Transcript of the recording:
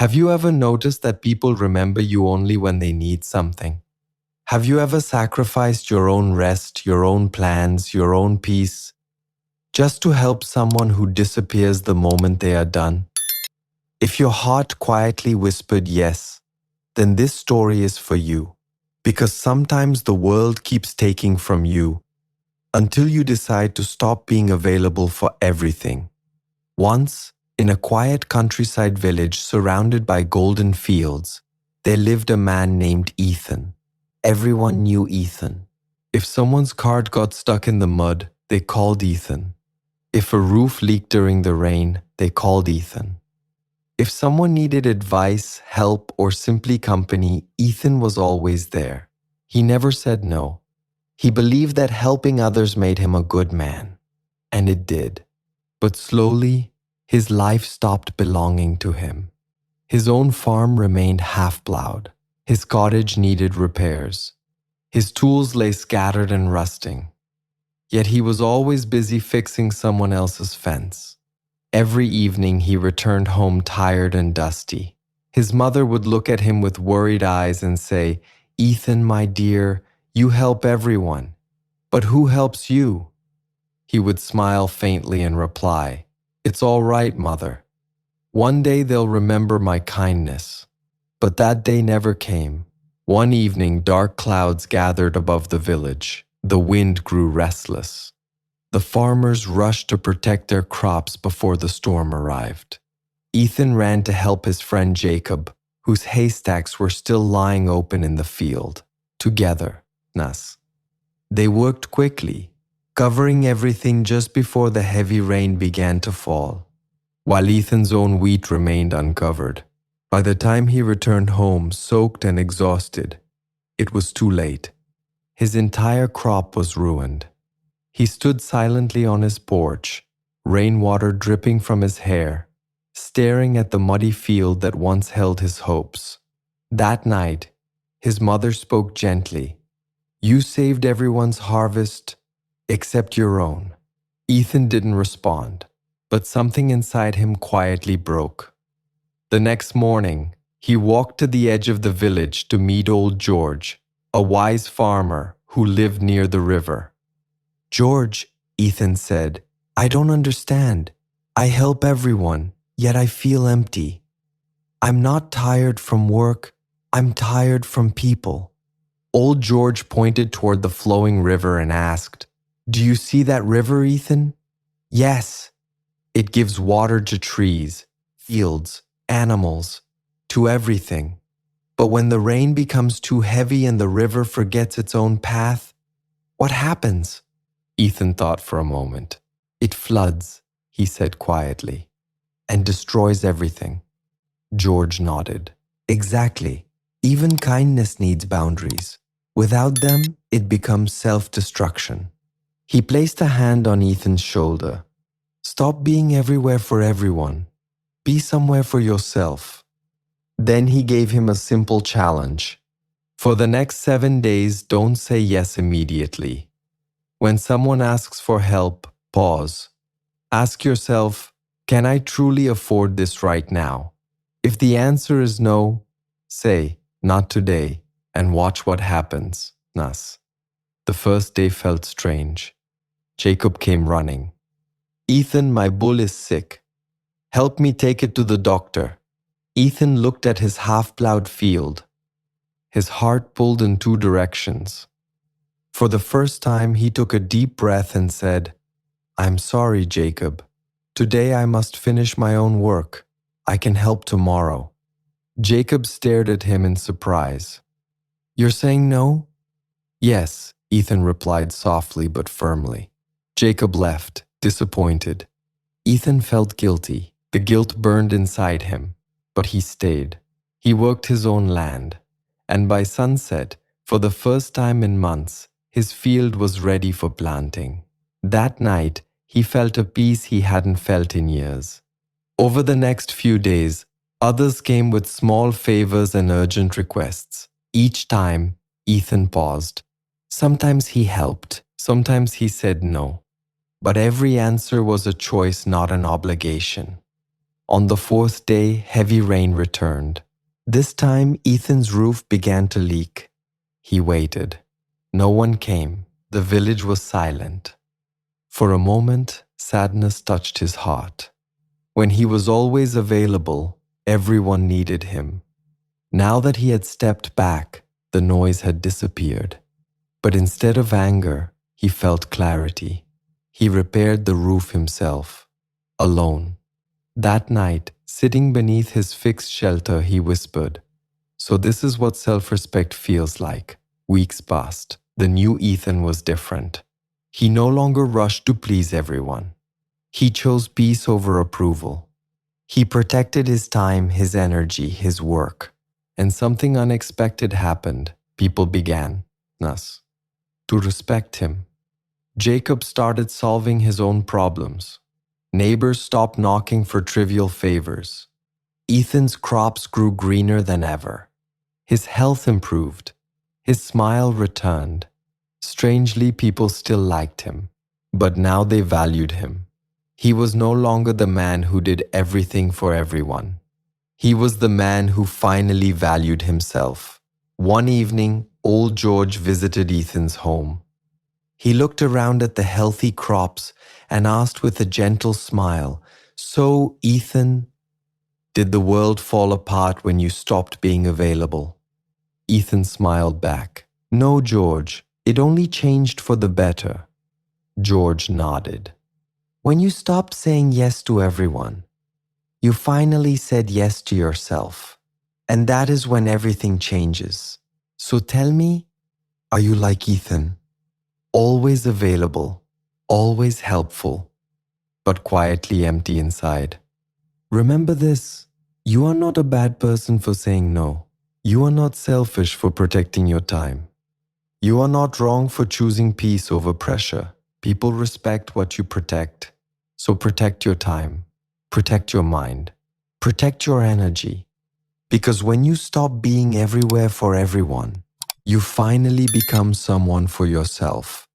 Have you ever noticed that people remember you only when they need something? Have you ever sacrificed your own rest, your own plans, your own peace, just to help someone who disappears the moment they are done? If your heart quietly whispered yes, then this story is for you. Because sometimes the world keeps taking from you until you decide to stop being available for everything. Once, in a quiet countryside village surrounded by golden fields, there lived a man named Ethan. Everyone knew Ethan. If someone's cart got stuck in the mud, they called Ethan. If a roof leaked during the rain, they called Ethan. If someone needed advice, help, or simply company, Ethan was always there. He never said no. He believed that helping others made him a good man. And it did. But slowly, his life stopped belonging to him. His own farm remained half-plowed. His cottage needed repairs. His tools lay scattered and rusting. Yet he was always busy fixing someone else's fence. Every evening he returned home tired and dusty. His mother would look at him with worried eyes and say, "Ethan, my dear, you help everyone. But who helps you?" He would smile faintly and reply, "It's all right, mother. One day they'll remember my kindness." But that day never came. One evening, dark clouds gathered above the village. The wind grew restless. The farmers rushed to protect their crops before the storm arrived. Ethan ran to help his friend Jacob, whose haystacks were still lying open in the field. Together, they worked quickly, covering everything just before the heavy rain began to fall, while Ethan's own wheat remained uncovered. By the time he returned home, soaked and exhausted, it was too late. His entire crop was ruined. He stood silently on his porch, rainwater dripping from his hair, staring at the muddy field that once held his hopes. That night, his mother spoke gently. "You saved everyone's harvest except your own." Ethan didn't respond, but something inside him quietly broke. The next morning, he walked to the edge of the village to meet old George, a wise farmer who lived near the river. "George," Ethan said, "I don't understand. I help everyone, yet I feel empty. I'm not tired from work, I'm tired from people." Old George pointed toward the flowing river and asked, "Do you see that river, Ethan?" "Yes. It gives water to trees, fields, animals, to everything. But when the rain becomes too heavy and the river forgets its own path, what happens?" Ethan thought for a moment. "It floods," he said quietly, "and destroys everything." George nodded. "Exactly. Even kindness needs boundaries. Without them, it becomes self-destruction." He placed a hand on Ethan's shoulder. "Stop being everywhere for everyone. Be somewhere for yourself." Then he gave him a simple challenge. For the next 7 days, don't say yes immediately. When someone asks for help, pause. Ask yourself, can I truly afford this right now? If the answer is no, say, not today, and watch what happens. The first day felt strange. Jacob came running. "Ethan, my bull is sick. Help me take it to the doctor." Ethan looked at his half-plowed field. His heart pulled in two directions. For the first time, he took a deep breath and said, "I'm sorry, Jacob. Today I must finish my own work. I can help tomorrow." Jacob stared at him in surprise. "You're saying no?" "Yes," Ethan replied softly but firmly. Jacob left, disappointed. Ethan felt guilty. The guilt burned inside him, but he stayed. He worked his own land, and by sunset, for the first time in months, his field was ready for planting. That night, he felt a peace he hadn't felt in years. Over the next few days, others came with small favors and urgent requests. Each time, Ethan paused. Sometimes he helped, sometimes he said no. But every answer was a choice, not an obligation. On the fourth day, heavy rain returned. This time, Ethan's roof began to leak. He waited. No one came. The village was silent. For a moment, sadness touched his heart. When he was always available, everyone needed him. Now that he had stepped back, the noise had disappeared. But instead of anger, he felt clarity. He repaired the roof himself, alone. That night, sitting beneath his fixed shelter, he whispered, "So this is what self-respect feels like." Weeks passed. The new Ethan was different. He no longer rushed to please everyone. He chose peace over approval. He protected his time, his energy, his work. And something unexpected happened. People began us to respect him. Jacob started solving his own problems. Neighbors stopped knocking for trivial favors. Ethan's crops grew greener than ever. His health improved. His smile returned. Strangely, people still liked him, but now they valued him. He was no longer the man who did everything for everyone. He was the man who finally valued himself. One evening, old George visited Ethan's home. He looked around at the healthy crops and asked with a gentle smile, "So, Ethan, did the world fall apart when you stopped being available?" Ethan smiled back. "No, George, it only changed for the better." George nodded. "When you stopped saying yes to everyone, you finally said yes to yourself. And that is when everything changes. So tell me, are you like Ethan? Always available, always helpful, but quietly empty inside. Remember this, you are not a bad person for saying no. You are not selfish for protecting your time. You are not wrong for choosing peace over pressure. People respect what you protect. So protect your time, protect your mind, protect your energy. Because when you stop being everywhere for everyone, you finally become someone for yourself.